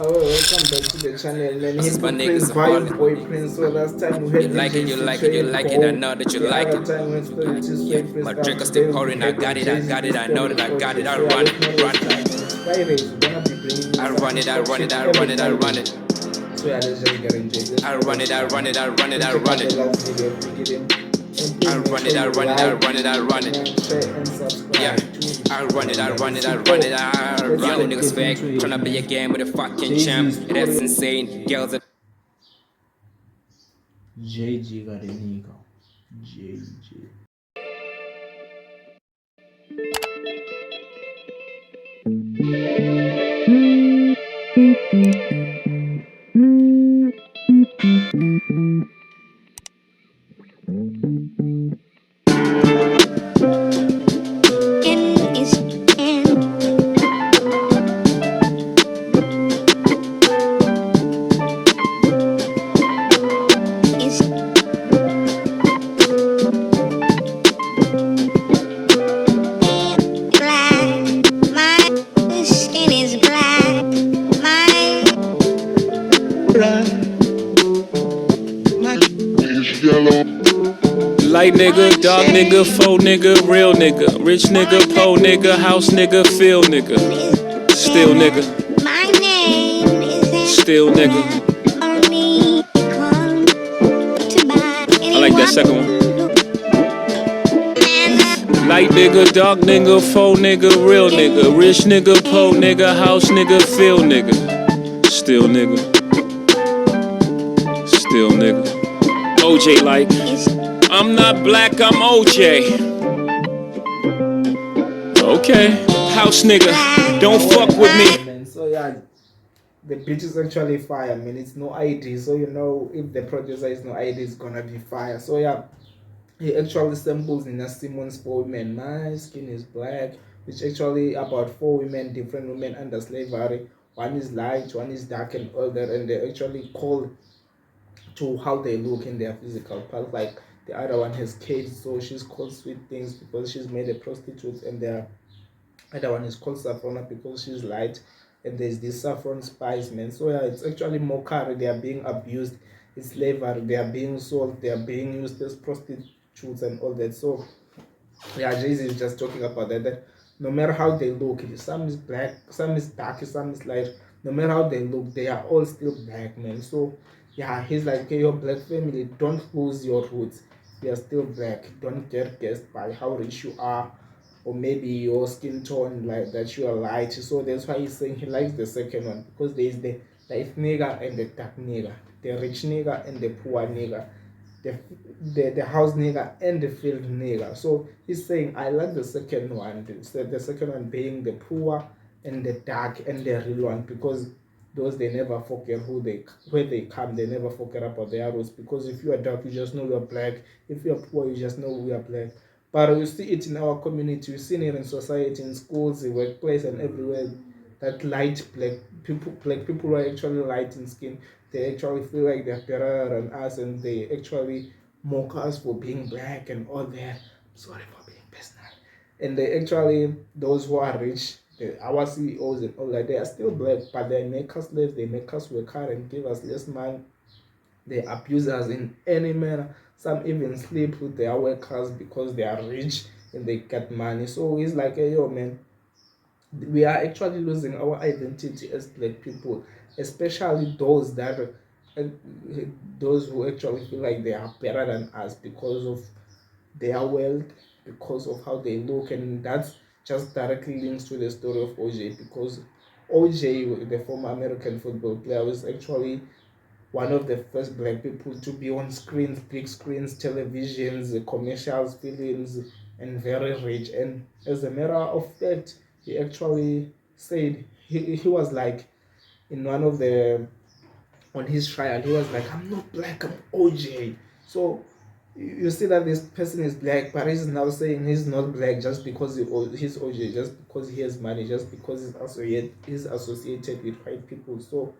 Welcome back to the channel, man. Since my Hindu Prince, niggas are Bio ballin'. Boy Prince. So last time we You had like it, DJ you like it, Citra you and like it. I Cole. know that you The like other it. time when Spirit is Yeah, Straight my Freestyle drink is still today, we pouring. I had got the it, I Jay-Z got it. I know history that with I got it. OJ. I So yeah, run let's it, not run waste it. time, man. It's Fridays. We're gonna be bringing you I some run it, I hip-hop run shit it, I every run it, I Friday. run it. So yeah, let's just get into it. Let's I not run it, waste I time, run it, man. I run it, Go I check run out the it. last video if you didn't. And please I make run sure it, I you run it, I like, run it, I run it. comment, share, and Yeah, subscribe to the I run it, channel, I man. run it, I run it, So I let's run it. just Niggas get fake, into it, tryna be a man. game with a fucking champ. Jay-Z's story. That's insane. Girls are JG got a nigga. JG. Light nigga, dark nigga, faux nigga, real nigga, rich nigga, po nigga, house nigga, feel nigga, still nigga, still nigga. I like that second one. Light nigga, dark nigga, faux nigga, real nigga, rich nigga, po nigga, house nigga, feel nigga, still nigga, still nigga. OJ like, I'm not black, I'm OJ. Okay, house nigga, don't fuck with me. Man, so yeah, the beat is actually fire. I mean, it's no ID, so you know if the producer is no ID, it's gonna be fire. So yeah, he actually samples Nina Simon's four women. My skin is black, which actually about four women, different women under slavery. One is light, one is dark, and all that, and they actually call to how they look in their physical part. Like the other one has kids, so she's called Sweet Things because she's made a prostitute, and the other one is called Saffrona because she's light. And there's this saffron spice, man. So yeah, it's actually mockery. They are being abused. It's slavery. They are being sold. They are being used as prostitutes and all that. So yeah, Jay-Z is just talking about that no matter how they look, some is black, some is dark, some is light. No matter how they look, they are all still black, man. So yeah, he's like, hey, your black family, don't lose your roots. You are still black. Don't get guessed by how rich you are, or maybe your skin tone, like that you are light. So that's why he's saying he likes the second one, because there is the light nigga and the dark nigga, the rich nigga and the poor nigga, the house nigga and the field nigga. So he's saying I like the second one, the second one being the poor and the dark and the real one, because those, they never forget where they come. They never forget about their roots, because if you are dark, you just know you are black. If you are poor, you just know we are black. But you see it in our community, you see it in society, in schools, in workplace, and everywhere. That light black people who are actually light in skin, they actually feel like they're better than us, and they actually mock us for being black and all that. Sorry for being personal. And they actually, those who are rich, our CEOs and all that, they are still black, but they make us live, they make us work hard and give us less money. They abuse us in any manner. Some even sleep with their workers because they are rich and they get money. So it's like, hey, yo, man, we are actually losing our identity as black people, especially uh, those who actually feel like they are better than us because of their wealth, because of how they look. And that's just directly links to the story of OJ, because OJ, the former American football player, was actually one of the first black people to be on screens, big screens, televisions, commercials, films, and very rich. And as a matter of fact, he actually said he was like, in one of the, on his trial, he was like, I'm not black, I'm OJ. So you see that this person is black, but he's now saying he's not black just because he's OJ, just because he has money, just because he's associated with white people. So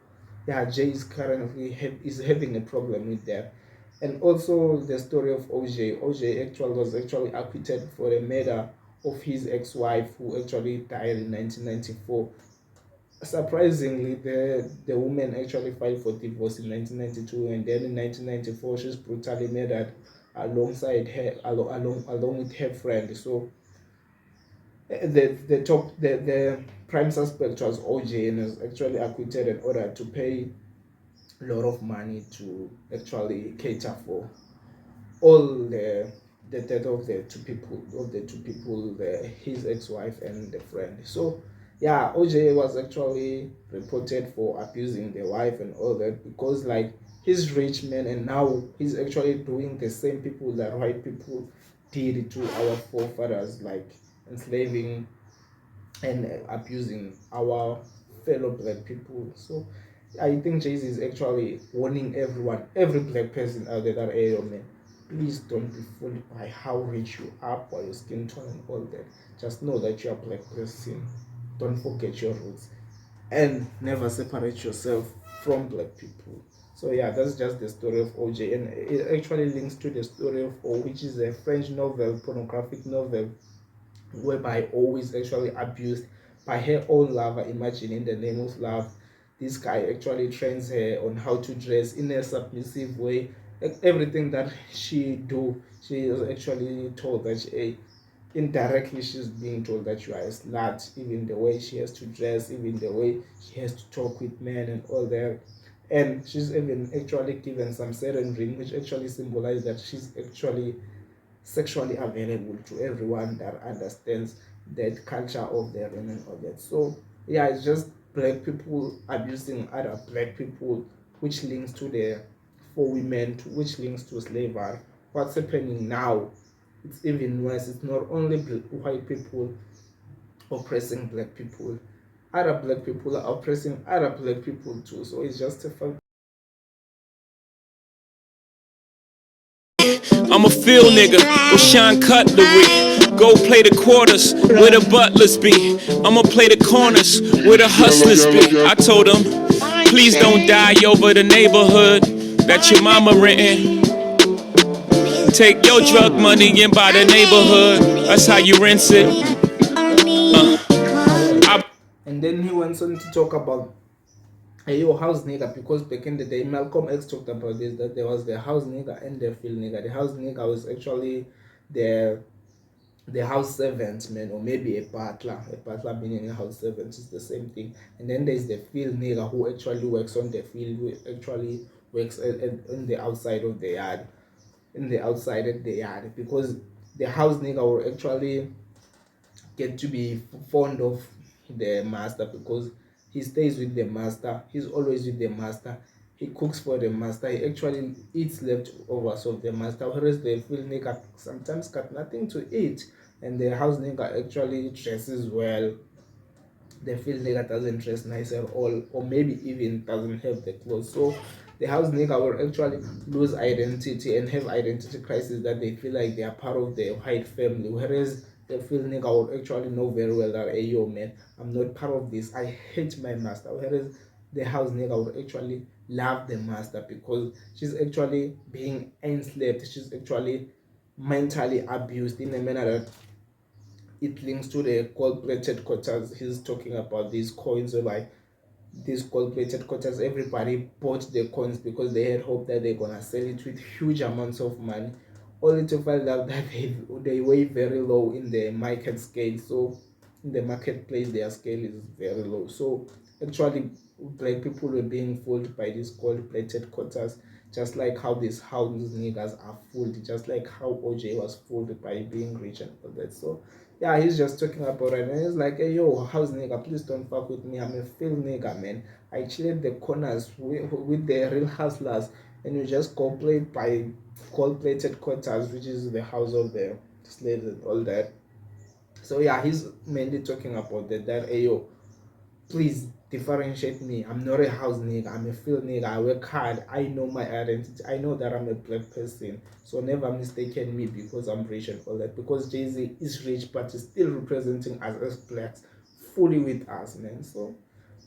yeah, Jay is currently is having a problem with that. And also the story of OJ. OJ actually was actually acquitted for the murder of his ex-wife, who actually died in 1994. surprisingly, the woman actually filed for divorce in 1992, and then in 1994 she's brutally murdered alongside her along with her friend. So the prime suspect was OJ and was actually acquitted in order to pay a lot of money to actually cater for all the death of the two people, his ex-wife and the friend. So yeah, OJ was actually reported for abusing the wife and all that, because like he's rich man, and now he's actually doing the same people that white people did to our forefathers, like enslaving and abusing our fellow black people. So I think Jay-Z is actually warning everyone, every black person out there, that hey, man, please don't be fooled by how rich you are, by your skin tone and all that. Just know that you're a black person. Don't forget your roots and never separate yourself from black people. So yeah, that's just the story of OJ, and it actually links to the story of O, which is a French novel, pornographic novel, whereby O is actually abused by her own lover. Imagine, in the name of love, this guy actually trains her on how to dress in a submissive way. Everything that she do, she is actually told that indirectly she's being told that you are a slut. Even the way she has to dress, even the way she has to talk with men and all that. And she's even actually given some certain ring, which actually symbolizes that she's actually sexually available to everyone that understands that culture of the ring and all that. So yeah, it's just black people abusing other black people, which links to the for women, which links to slavery. What's happening now, it's even worse. It's not only white people oppressing black people, other black people are oppressing other black people too. So it's just a fact. I'm a field nigga, go shine cutlery. Go play the quarters where the butlers be. I'ma play the corners where the hustlers be. I told them, please don't die over the neighborhood that your mama renting. Take your drug money and buy the neighborhood. That's how you rinse it. And then he went on to talk about your house nigga, because back in the day Malcolm X talked about this, that there was the house nigga and the field nigga. The house nigga was actually the house servant man, or maybe a butler. A butler being a house servant is the same thing. And then there's the field nigga, who actually works on the field, who actually works in the outside of the yard, in the outside of the yard, because the house nigga will actually get to be fond of the master, because he stays with the master, he's always with the master, he cooks for the master, he actually eats leftovers of the master, whereas the field nigger sometimes got nothing to eat, and the house nigger actually dresses well. The field nigger doesn't dress nice at all, or maybe even doesn't have the clothes. So the house nigger will actually lose identity and have identity crisis, that they feel like they are part of the white family, whereas the field nigger will actually know very well that, hey yo man, I'm not part of this, I hate my master. Whereas the house nigger will actually love the master, because she's actually being enslaved, she's actually mentally abused in a manner that it links to the gold-plated quarters. He's talking about these coins, or like these gold-plated quarters. Everybody bought the coins because they had hope that they're gonna sell it with huge amounts of money, only to find out that they weigh very low in the market scale. So in the marketplace, their scale is very low. So actually, black people were being fooled by these gold-plated quarters, just like how these house niggas are fooled, just like how OJ was fooled by being rich and all that. So yeah, he's just talking about it, and he's like, hey yo, house nigga, please don't fuck with me, I'm a field nigga, man. I chill at the corners with the real hustlers, and you just go play by gold-plated quarters, which is the house of the slaves and all that. So yeah, he's mainly talking about that hey yo, please differentiate me. I'm not a house nigga, I'm a field nigga. I work hard, I know my identity, I know that I'm a black person. So never mistaken me because I'm rich and all that, because Jay-Z is rich but he's still representing us as blacks fully with us, man. So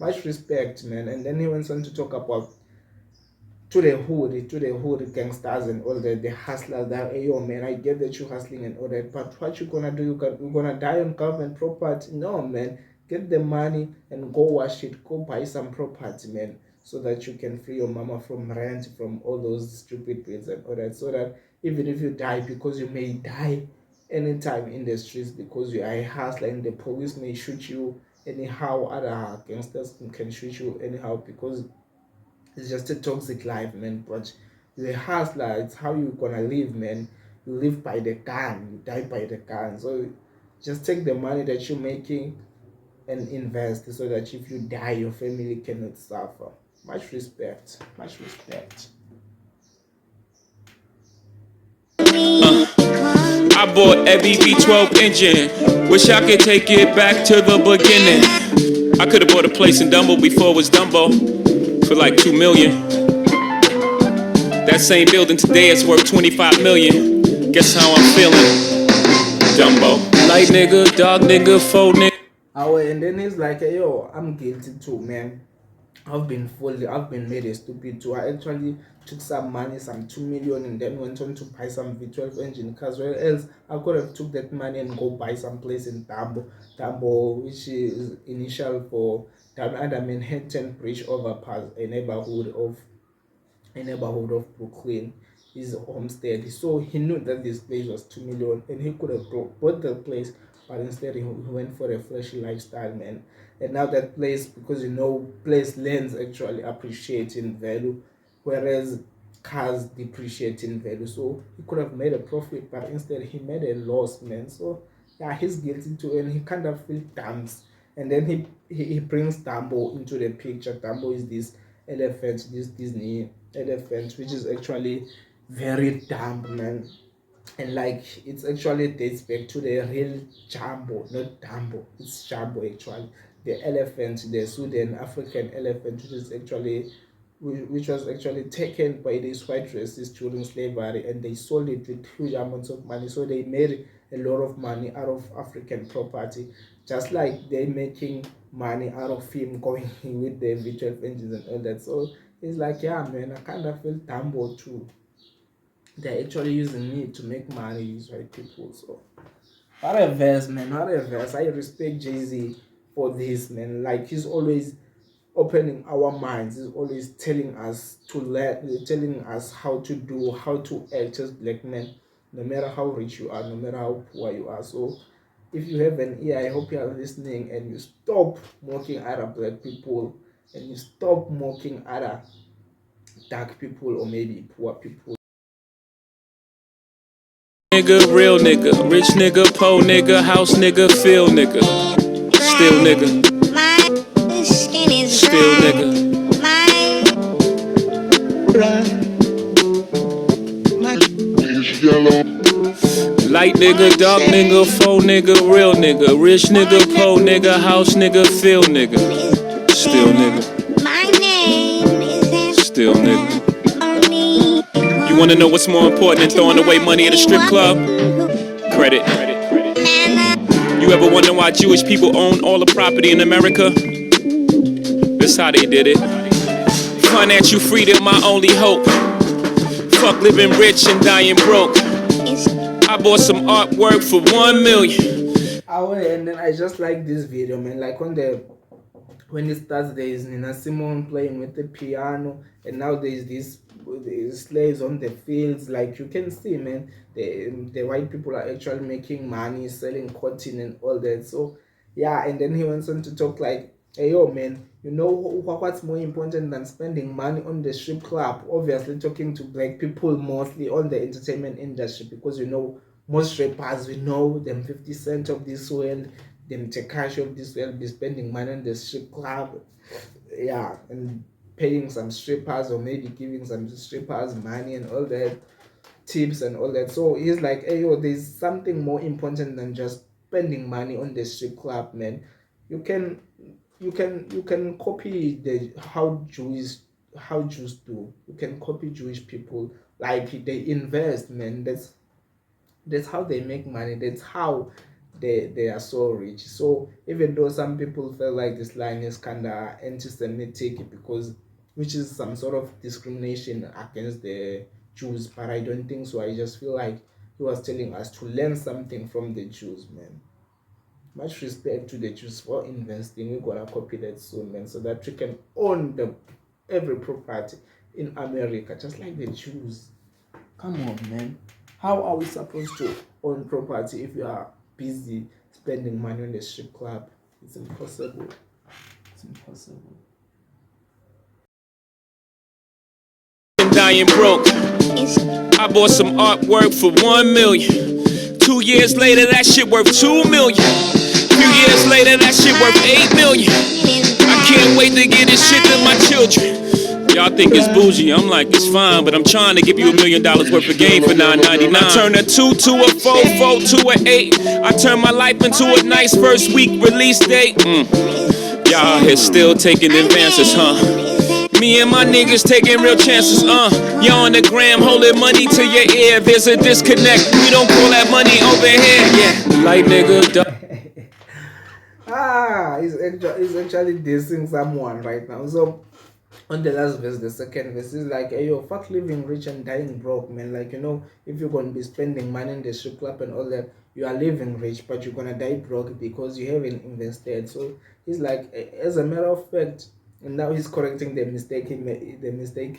much respect, man. And then he went on to talk about to the hood gangsters and all that, the hustlers, that hey yo man, I get that you hustling and all that, but what you gonna do? You're gonna die on government property? No man, Get the money and go wash it, go buy some property, man, so that you can free your mama from rent, from all those stupid bills and all that, so that even if you die, because you may die anytime in the streets because you are a hustler, and the police may shoot you anyhow, other gangsters can shoot you anyhow, because it's just a toxic life, man. But you're a hustler, it's how you gonna live, man. You live by the gun, you die by the gun. So just take the money that you're making and invest, so that if you die, your family cannot suffer. Much respect, much respect. I bought every V12 engine. Wish I could take it back to the beginning. I could have bought a place in Dumbo before it was Dumbo for like 2 million. That same building today is worth 25 million. Guess how I'm feeling? Dumbo. Light nigga, dog nigga, faux nigga. And then he's like, hey, yo, I'm guilty too, man. I've been made a stupid too. I actually took some money, some 2 million, and then went on to buy some V12 engine cars. Where else I could have took that money and go buy some place in Tambo, which is initial for under Manhattan Bridge overpass, a neighborhood of Brooklyn, his homestead. So he knew that this place was 2 million, and he could have bought the place, but instead he went for a flashy lifestyle, man. And now that place, because place lands actually appreciate in value, whereas cars depreciate in value. So he could have made a profit, but instead he made a loss, man. So yeah, he's guilty too, and he kind of feels dumb. And then he brings Dumbo into the picture. Dumbo is this elephant, this Disney elephant, which is actually very dumb, man. And like it's actually dates back to the real Jumbo, not Dumbo. It's Jumbo actually. The elephant, the Sudan African elephant, which was actually taken by these white racists during slavery, and they sold it with huge amounts of money. So they made a lot of money out of African property, just like they're making money out of him going with the V12 engines and all that. So it's like, yeah, man, I kind of feel Dumbo too. They're actually using me to make money, these white people. So what a verse, man, what a verse. I respect Jay-Z for this, man. Like he's always opening our minds, he's always telling us to learn, telling us how to do, how to act as black men, no matter how rich you are, no matter how poor you are. So if you have an ear, I hope you are listening, and you stop mocking other black people, and you stop mocking other dark people or maybe poor people. Nigga, real nigga, rich nigga, po nigga, house nigga, feel nigga, still nigga, still nigga. Light nigga, dark nigga, faux nigga, real nigga, rich nigga, po nigga, house nigga, feel nigga, still nigga, still nigga. You wanna know what's more important than throwing away money at a strip club? Credit. You ever wonder why Jewish people own all the property in America? This how they did it. Financial freedom, my only hope. Fuck living rich and dying broke. I bought some artwork for 1 million. And then I just like this video, man. Like when it starts, there is Nina Simone playing with the piano, and now there's these slaves on the fields. Like you can see, man, the white people are actually making money selling cotton and all that. So yeah, and then he went on to talk like, hey, yo, man, you know what's more important than spending money on the strip club? Obviously talking to black people mostly on the entertainment industry, because most strippers, we know them 50 Cent of this world, them Tekashi of this world be spending money on the strip club, yeah, and paying some strippers, or maybe giving some strippers money and all that, tips and all that. So he's like, hey, yo, there's something more important than just spending money on the strip club, man. You can copy how Jews do. You can copy Jewish people, like they invest, man. That's how they make money. That's how they are so rich. So even though some people feel like this line is kind of anti-Semitic, because which is some sort of discrimination against the Jews, but I don't think so. I just feel like he was telling us to learn something from the Jews, man. much respect to the Jews for investing. We're gonna copy that soon, man, so that we can own every property in America, just like the Jews. Come on, man. How are we supposed to own property if you are busy spending money on the strip club? It's impossible. It's impossible. Dying broke. I bought some artwork for 1 million. 2 years later, that shit worth 2 million. Few years later, that shit worth 8 million. I can't wait to get this shit to my children. Y'all think it's bougie, I'm like, it's fine, but I'm trying to give you $1 million worth of game for $9.99. I turn a 2 to a 4, 4 to an 8. I turn my life into a nice first week release date. Y'all out here still taking advances, huh? Me and my niggas taking real chances, You on the gram holding money to your ear. There's a disconnect. We don't call that money over here, yeah. Like nigga, He's actually dissing someone right now. So on the last verse, the second verse is like, hey yo, fuck living rich and dying broke, man. Like, you know, if you're gonna be spending money in the strip club and all that, you are living rich, but you're gonna die broke because you haven't invested. So he's like, as a matter of fact, and now he's correcting the mistake he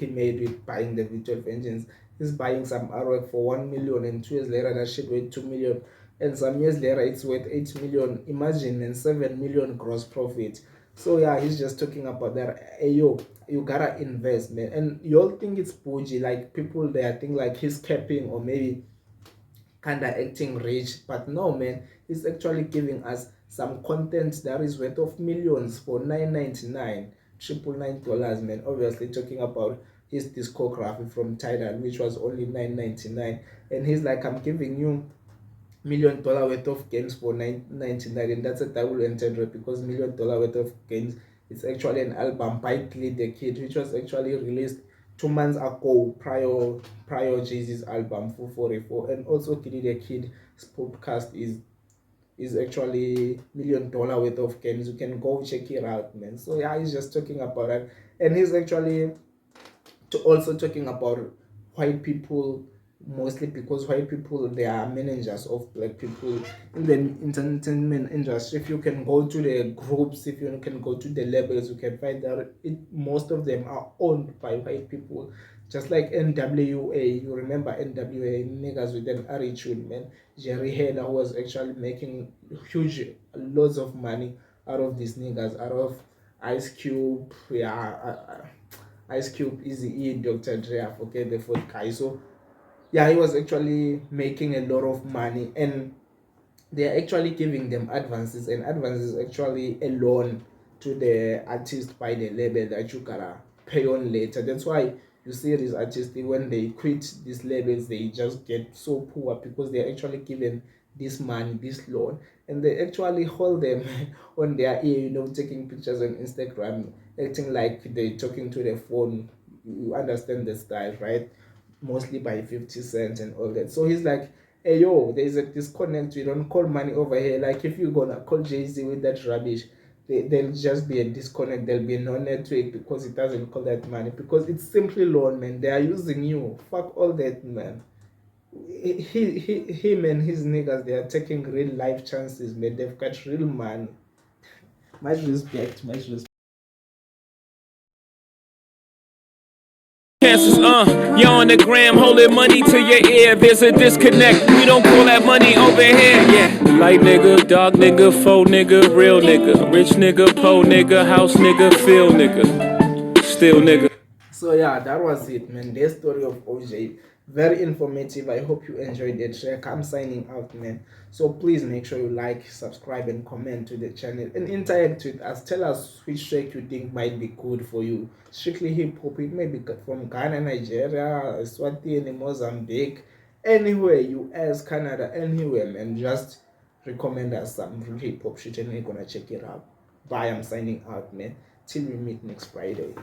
made with buying the Virtual Vengeance. He's buying some artwork for 1 million, and 2 years later that shit worth 2 million, and some years later it's worth 8 million. Imagine, and 7 million gross profit. So yeah, he's just talking about that. Hey yo, you gotta invest, man. And you all think it's bougie, like people there think like he's capping or maybe kinda acting rich, but no, man, he's actually giving us some content that is worth of millions for $9.99, $999, man. Obviously talking about his discography from Tidal, which was only $9.99, and he's like, I'm giving you $1 million worth of games for $9.99, and that's a double entendre because $1 million worth of games is actually an album by Kid the Kid, which was actually released 2 months ago, prior Jay-Z's album 444, and also Kid the Kid's podcast is actually $1 million worth of games. You can go check it out, man. So yeah, he's just talking about that, and he's actually also talking about white people, mostly because white people, they are managers of black people in the entertainment industry. If you can go to the groups, if you can go to the labels, you can find that most of them are owned by white people, just like NWA. You remember NWA, niggas with an attitude, man. Jerry Heller was actually making loads of money out of these niggas, out of Ice Cube, Ice Cube, Eazy-E, Dr. Dre, I forget the fourth guy. So yeah, he was actually making a lot of money, and they are actually giving them advances, and advances is actually a loan to the artist by the label that you gotta pay on later. That's why you see these artists, when they quit these labels, they just get so poor because they're actually given this money, this loan, and they actually hold them on their ear, you know, taking pictures on Instagram, acting like they're talking to the phone. You understand the style, right? Mostly by 50 cents and all that. So he's like, hey yo, there's a disconnect. We don't call money over here. Like if you're gonna call Jay-Z with that rubbish, there'll just be a disconnect. There'll be no network because it doesn't call that money, because it's simply loan, man. They are using you. Fuck all that, man. Him and his niggas, they are taking real life chances, man. They've got real money. Much respect. chances, You're on the gram holding money to your ear. There's a disconnect. We don't call that money over here, yeah. Light nigga, dark nigga, faux nigga, real nigga, rich nigga, po nigga, house nigga, feel nigga, still nigga. So yeah, that was it, man. The story of OJ. Very informative. I hope you enjoyed the track. I'm signing out, man. So please make sure you like, subscribe, and comment to the channel and interact with us. Tell us which track you think might be good for you. Strictly hip hop. It may be from Ghana, Nigeria, Eswatini, Mozambique, anywhere, US, Canada, anywhere, man. Just recommend us some hip hop shit and we're gonna check it out. Bye. I'm signing out, man. Till we meet next Friday.